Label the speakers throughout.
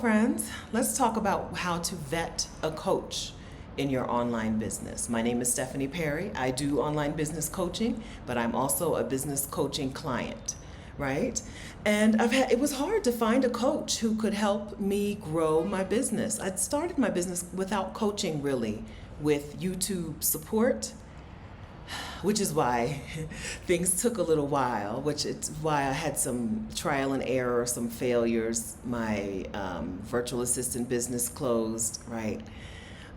Speaker 1: friends. Let's talk about how to vet a coach in your online business. My name is Stephanie Perry. I do online business coaching, but I'm also a business coaching client, right? And it was hard to find a coach who could help me grow my business. I'd started my business without coaching, really, with YouTube support, which is why things took a little while, which is why I had some trial and error, some failures. My virtual assistant business closed, right?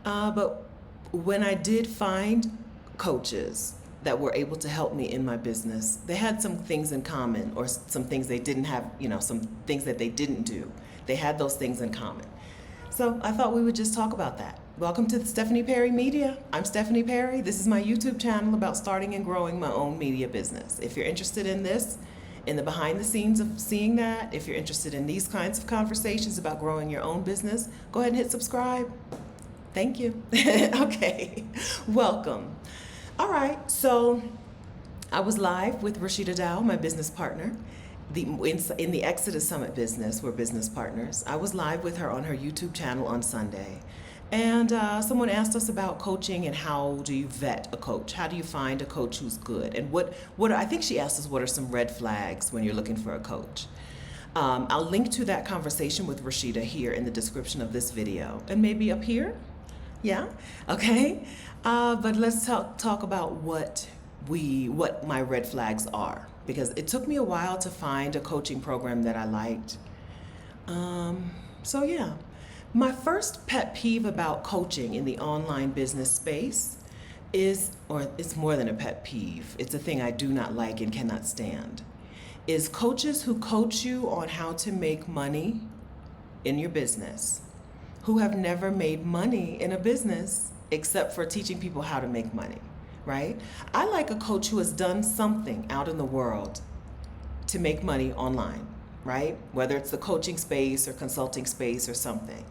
Speaker 1: But when I did find coaches that were able to help me in my business, they had some things in common, or some things they didn't have, some things that they didn't do. They had those things in common. So I thought we would just talk about that. Welcome to the Stephanie Perry Media. I'm Stephanie Perry. This is my YouTube channel about starting and growing my own media business. If you're interested in this, in the behind the scenes of seeing that, if you're interested in these kinds of conversations about growing your own business, go ahead and hit subscribe. Thank you. Okay, welcome. All right, so I was live with Rashida Dow, my business partner. In the Exodus Summit business, we're business partners. I was live with her on her YouTube channel on Sunday. And someone asked us about coaching and how do you vet a coach? How do you find a coach who's good? And what I think she asked us, what are some red flags when you're looking for a coach? I'll link to that conversation with Rashida here in the description of this video, and maybe up here. Yeah, okay. But let's talk about what my red flags are, because it took me a while to find a coaching program that I liked. So yeah. My first pet peeve about coaching in the online business space is, or it's more than a pet peeve, it's a thing I do not like and cannot stand, is coaches who coach you on how to make money in your business, who have never made money in a business except for teaching people how to make money, right? I like a coach who has done something out in the world to make money online, right? Whether it's the coaching space or consulting space or something,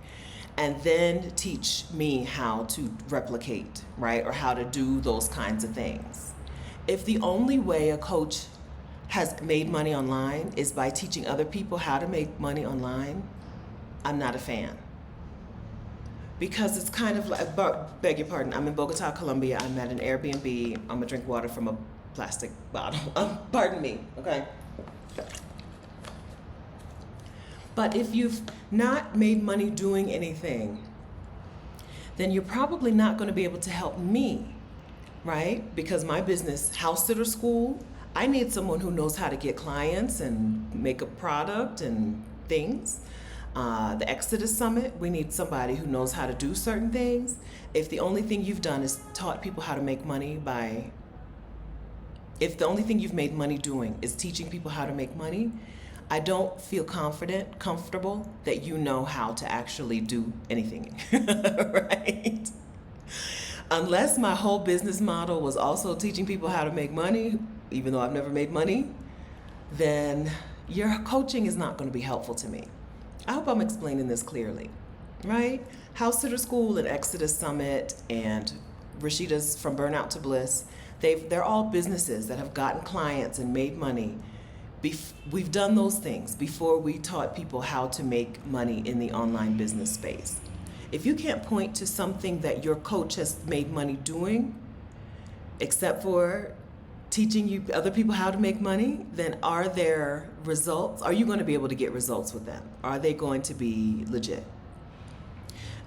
Speaker 1: and then teach me how to replicate, right? Or how to do those kinds of things. If the only way a coach has made money online is by teaching other people how to make money online, I'm not a fan. Because it's kind of like, beg your pardon, I'm in Bogota, Colombia. I'm at an Airbnb. I'm gonna drink water from a plastic bottle. Pardon me, okay? But if you've not made money doing anything, then you're probably not going to be able to help me, right? Because my business, House Sitter School, I need someone who knows how to get clients and make a product and things. The Exodus Summit, we need somebody who knows how to do certain things. If the only thing you've done is taught people how to make money if the only thing you've made money doing is teaching people how to make money, I don't feel comfortable that you know how to actually do anything, right? Unless my whole business model was also teaching people how to make money, even though I've never made money, then your coaching is not going to be helpful to me. I hope I'm explaining this clearly, right? House Sitter School and Exodus Summit and Rashida's From Burnout to Bliss, they're all businesses that have gotten clients and made money. We've done those things before we taught people how to make money in the online business space. If you can't point to something that your coach has made money doing, except for teaching you other people how to make money, then are there results? Are you going to be able to get results with them? Are they going to be legit?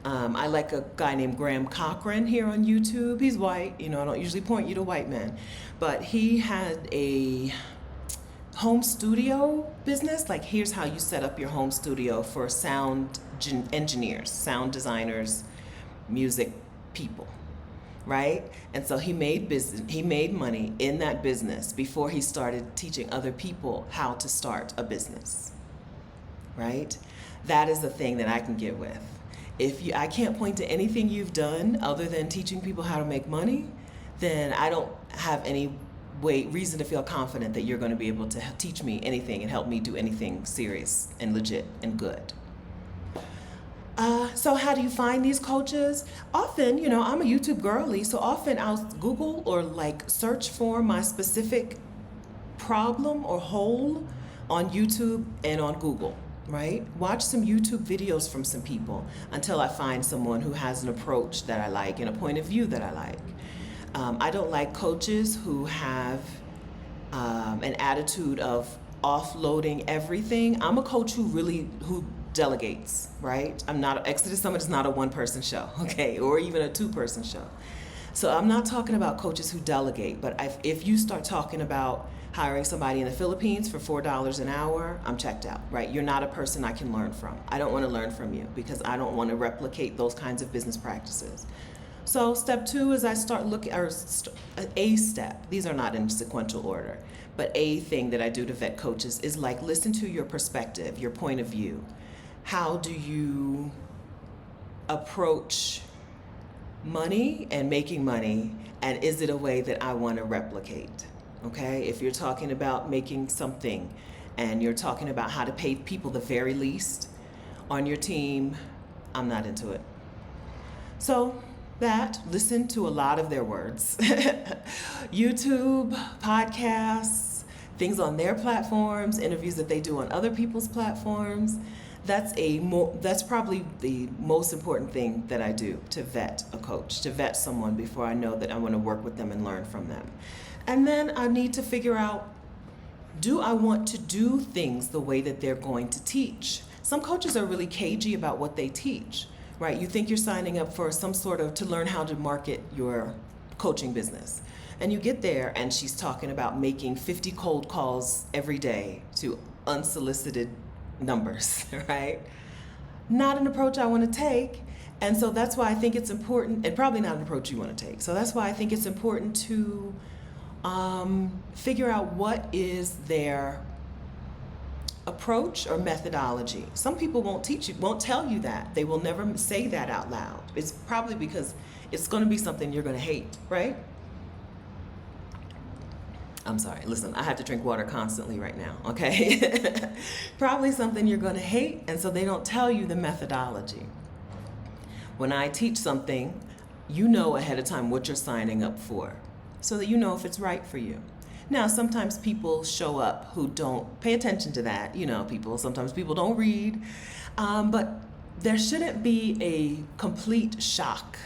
Speaker 1: I like a guy named Graham Cochran here on YouTube. He's white. I don't usually point you to white men, but he had a home studio business. Like, here's how you set up your home studio for sound engineers, sound designers, music people, right? And so he made money in that business before he started teaching other people how to start a business, right? That is the thing that I can get with. I can't point to anything you've done other than teaching people how to make money, then I don't have any reason to feel confident that you're going to be able to teach me anything and help me do anything serious and legit and good. So how do you find these coaches? Often, I'm a YouTube girly, so often I'll Google or search for my specific problem or hole on YouTube and on Google, right? Watch some YouTube videos from some people until I find someone who has an approach that I like and a point of view that I like. I don't like coaches who have an attitude of offloading everything. I'm a coach who delegates, right? Exodus Summit is not a one-person show, okay, or even a two-person show. So I'm not talking about coaches who delegate, but if you start talking about hiring somebody in the Philippines for $4 an hour, I'm checked out, right? You're not a person I can learn from. I don't want to learn from you because I don't want to replicate those kinds of business practices. So step 2 is I start looking, or a step, these are not in sequential order, but a thing that I do to vet coaches is like listen to your perspective, your point of view. How do you approach money and making money, and is it a way that I want to replicate? Okay, if you're talking about making something and you're talking about how to pay people the very least on your team, I'm not into it. So listen to a lot of their words. YouTube, podcasts, things on their platforms, interviews that they do on other people's platforms. That's probably the most important thing that I do to vet a coach, to vet someone before I know that I want to work with them and learn from them. And then I need to figure out, do I want to do things the way that they're going to teach? Some coaches are really cagey about what they teach, right? You think you're signing up for to learn how to market your coaching business. And you get there and she's talking about making 50 cold calls every day to unsolicited numbers, right? Not an approach I want to take. And so that's why I think it's important, and probably not an approach you want to take. So that's why I think it's important to figure out what is their approach or methodology. Some people won't tell you that. They will never say that out loud. It's probably because it's going to be something you're going to hate, right? I'm sorry, listen, I have to drink water constantly right now, okay? Probably something you're going to hate, and so they don't tell you the methodology. When I teach something, you know ahead of time what you're signing up for, so that you know if it's right for you. Now, sometimes people show up who don't pay attention to that. Sometimes people don't read, but there shouldn't be a complete shock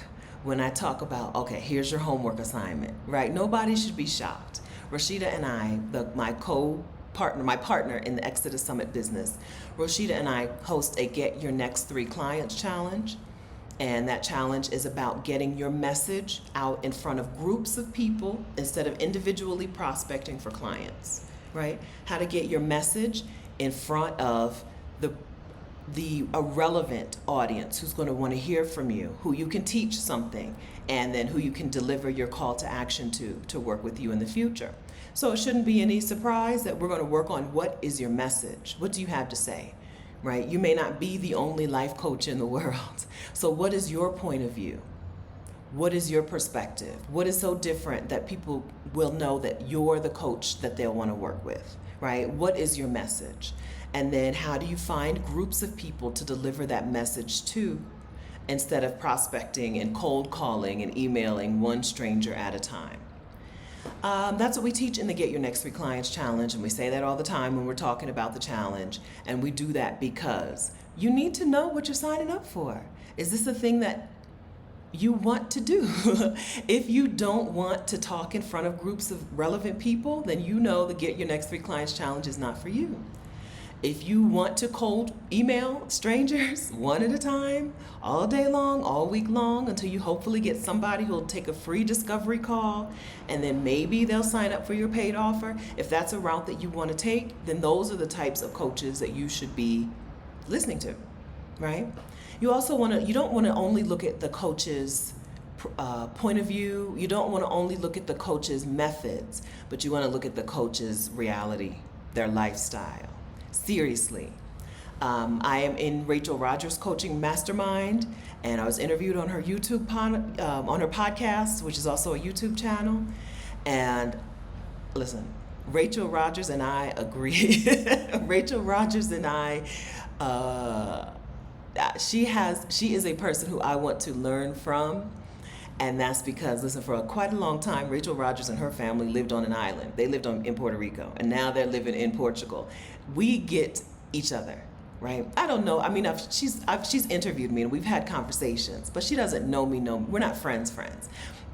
Speaker 1: when I talk about, okay, here's your homework assignment, right? Nobody should be shocked. Rashida and I, my partner in the Exodus Summit business, Rashida and I host a Get Your Next 3 Clients challenge. And that challenge is about getting your message out in front of groups of people instead of individually prospecting for clients, right? How to get your message in front of the relevant audience who's going to want to hear from you, who you can teach something, and then who you can deliver your call to action to work with you in the future. So it shouldn't be any surprise that we're going to work on what is your message? What do you have to say? Right? You may not be the only life coach in the world. So what is your point of view? What is your perspective? What is so different that people will know that you're the coach that they'll want to work with, right? What is your message? And then how do you find groups of people to deliver that message to instead of prospecting and cold calling and emailing one stranger at a time? That's what we teach in the Get Your Next 3 Clients challenge, and we say that all the time when we're talking about the challenge, and we do that because you need to know what you're signing up for. Is this a thing that you want to do? If you don't want to talk in front of groups of relevant people, then you know the Get Your Next 3 Clients challenge is not for you. If you want to cold email strangers one at a time, all day long, all week long, until you hopefully get somebody who'll take a free discovery call, and then maybe they'll sign up for your paid offer. If that's a route that you want to take, then those are the types of coaches that you should be listening to, right? You don't want to only look at the coach's point of view. You don't want to only look at the coach's methods, but you want to look at the coach's reality, their lifestyle. Seriously. I am in Rachel Rogers' coaching mastermind, and I was interviewed on her on her podcast, which is also a YouTube channel. And listen, Rachel Rogers and I agree. Rachel Rogers and I, she is a person who I want to learn from. And that's because, listen, for quite a long time, Rachel Rogers and her family lived on an island. They lived in Puerto Rico, and now they're living in Portugal. We get each other. right? I don't know. I mean, she's interviewed me and we've had conversations, but she doesn't know me. No, we're not friends.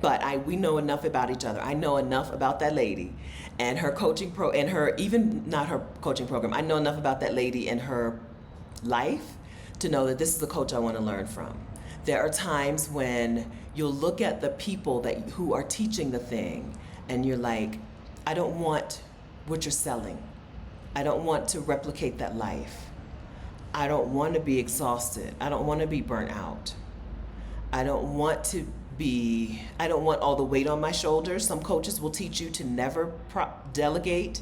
Speaker 1: But we know enough about each other. I know enough about that lady and her coaching and her, even not her coaching program. I know enough about that lady and her life to know that this is the coach I want to learn from. There are times when you'll look at the people who are teaching the thing and you're like, I don't want what you're selling. I don't want to replicate that life. I don't want to be exhausted. I don't want to be burnt out. I don't want all the weight on my shoulders. Some coaches will teach you to never delegate,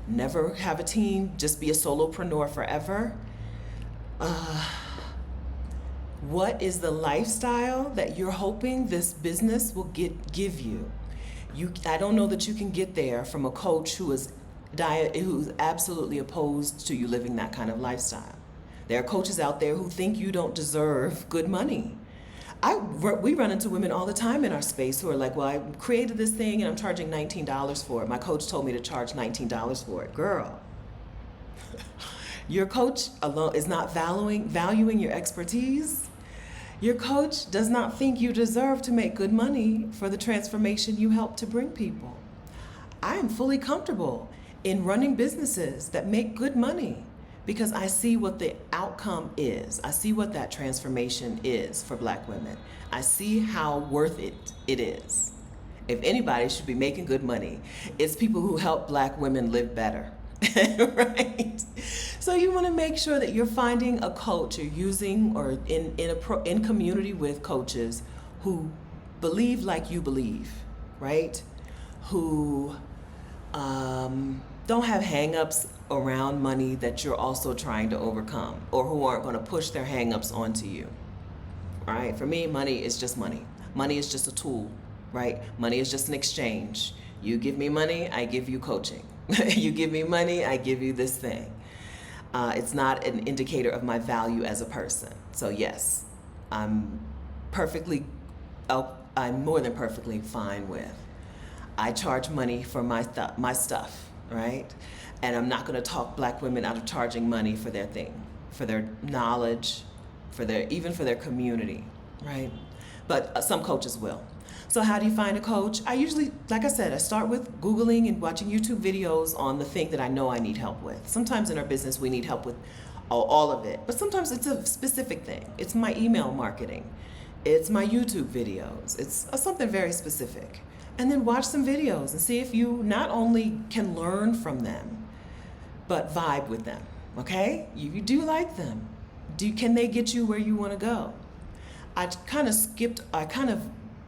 Speaker 1: never have a team, just be a solopreneur forever. What is the lifestyle that you're hoping this business will give you? I don't know that you can get there from a coach who's absolutely opposed to you living that kind of lifestyle. There are coaches out there who think you don't deserve good money. We run into women all the time in our space who are like, well, I created this thing and I'm charging $19 for it. My coach told me to charge $19 for it. Girl, your coach alone is not valuing your expertise. Your coach does not think you deserve to make good money for the transformation you help to bring people. I am fully comfortable in running businesses that make good money because I see what the outcome is. I see what that transformation is for Black women. I see how worth it is. If anybody should be making good money, it's people who help Black women live better, right? So you want to make sure that you're finding a coach you're using or in community with coaches who believe like you believe, right? Who don't have hang-ups around money that you're also trying to overcome, or who aren't going to push their hang-ups onto you. All right? For me, money is just money. Money is just a tool, right? Money is just an exchange. You give me money, I give you coaching. You give me money, I give you this thing. It's not an indicator of my value as a person. So yes, I'm more than perfectly fine with. I charge money for my stuff, right? And I'm not going to talk Black women out of charging money for their thing, for their knowledge, even for their community, right? But some coaches will. So how do you find a coach? I usually, like I said, I start with Googling and watching YouTube videos on the thing that I know I need help with. Sometimes in our business we need help with all of it, but sometimes it's a specific thing. It's my email marketing. It's my YouTube videos. It's something very specific. And then watch some videos and see if you not only can learn from them, but vibe with them, okay? You do like them. Can they get you where you want to go? I kind of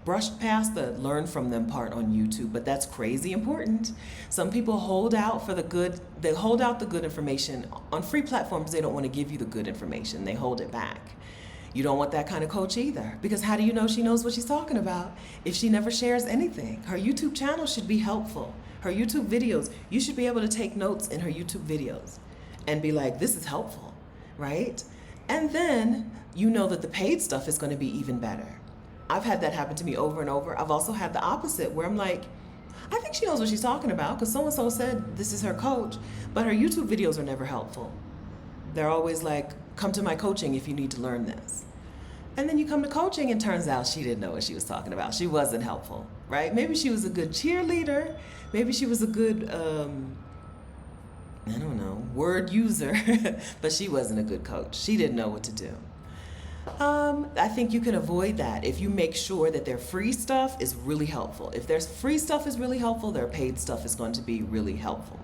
Speaker 1: brushed past the learn from them part on YouTube, but that's crazy important. Some people hold out the good information. On free platforms, they don't want to give you the good information. They hold it back. You don't want that kind of coach either, because how do you know she knows what she's talking about if she never shares anything? Her YouTube channel should be helpful. Her YouTube videos, you should be able to take notes in her YouTube videos and be like, this is helpful, right? And then you know that the paid stuff is going to be even better. I've had that happen to me over and over. I've also had the opposite where I'm like, I think she knows what she's talking about because so-and-so said this is her coach, but her YouTube videos are never helpful. They're always like, come to my coaching if you need to learn this. And then you come to coaching and turns out she didn't know what she was talking about. She wasn't helpful, right? Maybe she was a good cheerleader. Maybe she was a good, word user, but she wasn't a good coach. She didn't know what to do. I think you can avoid that if you make sure that their free stuff is really helpful. If their free stuff is really helpful, their paid stuff is going to be really helpful.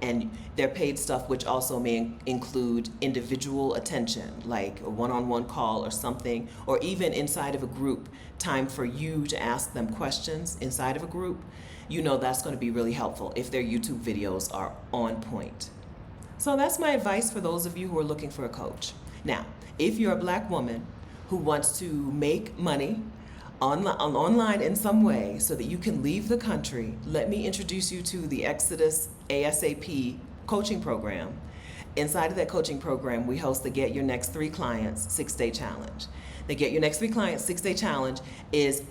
Speaker 1: And their paid stuff, which also may include individual attention, like a one-on-one call or something, or even inside of a group, time for you to ask them questions inside of a group, you know that's going to be really helpful if their YouTube videos are on point. So that's my advice for those of you who are looking for a coach. Now, if you're a Black woman who wants to make money online in some way so that you can leave the country, let me introduce you to the Exodus ASAP coaching program. Inside of that coaching program, we host the Get Your Next 3 Clients 6-day challenge. The Get Your Next 3 Clients 6-day challenge is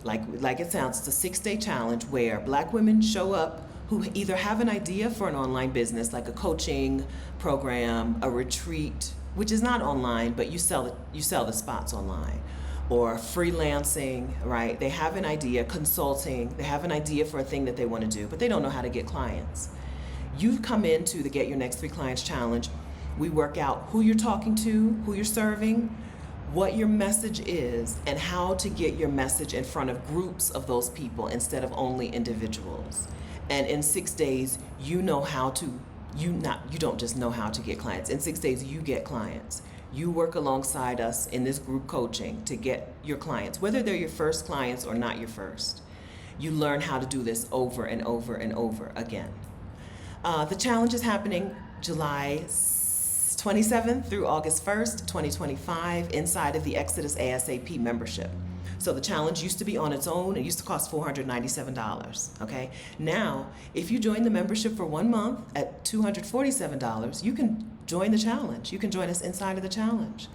Speaker 1: like it sounds, it's a 6-day challenge where Black women show up who either have an idea for an online business, like a coaching program, a retreat, which is not online, but you sell the spots online, or freelancing, right? They have an idea, consulting, they have an idea for a thing that they want to do, but they don't know how to get clients. You've come into the Get Your Next 3 Clients Challenge. We work out who you're talking to, who you're serving, what your message is, and how to get your message in front of groups of those people instead of only individuals. And in 6 days, you don't just know how to get clients. In 6 days, you get clients. You work alongside us in this group coaching to get your clients, whether they're your first clients or not your first. You learn how to do this over and over and over again. The challenge is happening July 27th through August 1st, 2025, inside of the Exodus ASAP membership. So the challenge used to be on its own. It used to cost $497, okay? Now, if you join the membership for 1 month at $247, you can join the challenge. You can join us inside of the challenge.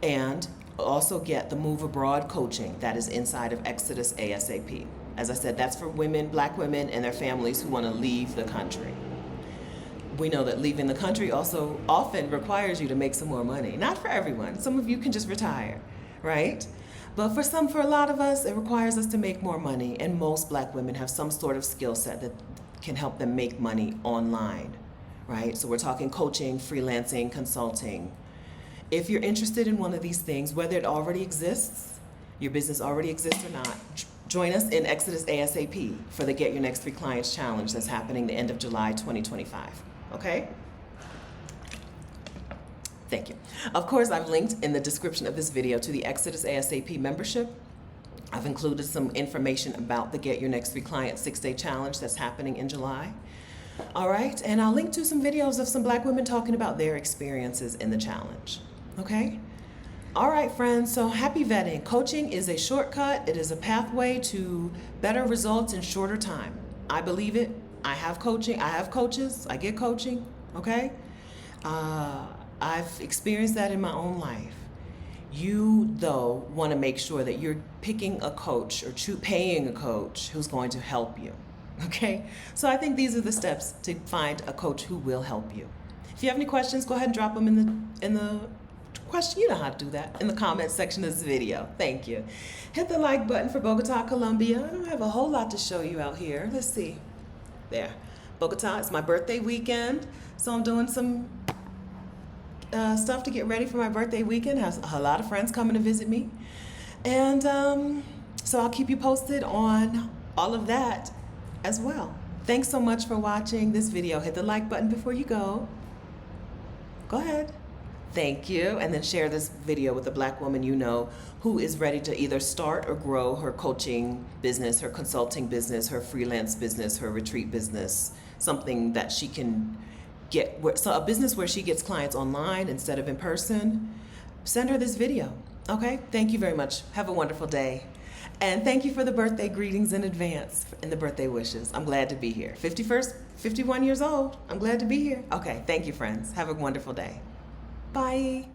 Speaker 1: And also get the Move Abroad coaching that is inside of Exodus ASAP. As I said, that's for women, Black women, and their families who want to leave the country. We know that leaving the country also often requires you to make some more money. Not for everyone. Some of you can just retire, right? But for a lot of us, it requires us to make more money. And most Black women have some sort of skill set that can help them make money online, right? So we're talking coaching, freelancing, consulting. If you're interested in one of these things, whether it already exists, your business already exists or not, join us in Exodus ASAP for the Get Your Next 3 Clients Challenge that's happening the end of July 2025. Okay? Thank you. Of course, I've linked in the description of this video to the Exodus ASAP membership. I've included some information about the Get Your Next 3 Clients 6-day challenge that's happening in July. All right, and I'll link to some videos of some Black women talking about their experiences in the challenge. Okay? All right, friends, so happy vetting. Coaching is a shortcut. It is a pathway to better results in shorter time. I believe it. I have coaching. I have coaches. I get coaching. Okay? I've experienced that in my own life. You, though, want to make sure that you're picking a coach or paying a coach who's going to help you. Okay? So I think these are the steps to find a coach who will help you. If you have any questions, go ahead and drop them in the question. You know how to do that in the comments section of this video. Thank you. Hit the like button for Bogota, Colombia. I don't have a whole lot to show you out here. Let's see. There. Bogota, it's my birthday weekend, so I'm doing some stuff to get ready for my birthday weekend. Has a lot of friends coming to visit me. And so I'll keep you posted on all of that as well. Thanks so much for watching this video. Hit the like button before you go. Go ahead. Thank you. And then share this video with a Black woman you know who is ready to either start or grow her coaching business, her consulting business, her freelance business, her retreat business, something that she can get, so a business where she gets clients online instead of in person. Send her this video. Okay? Thank you very much. Have a wonderful day. And thank you for the birthday greetings in advance and the birthday wishes. I'm glad to be here. 51 years old. I'm glad to be here. Okay. Thank you, friends. Have a wonderful day. Bye.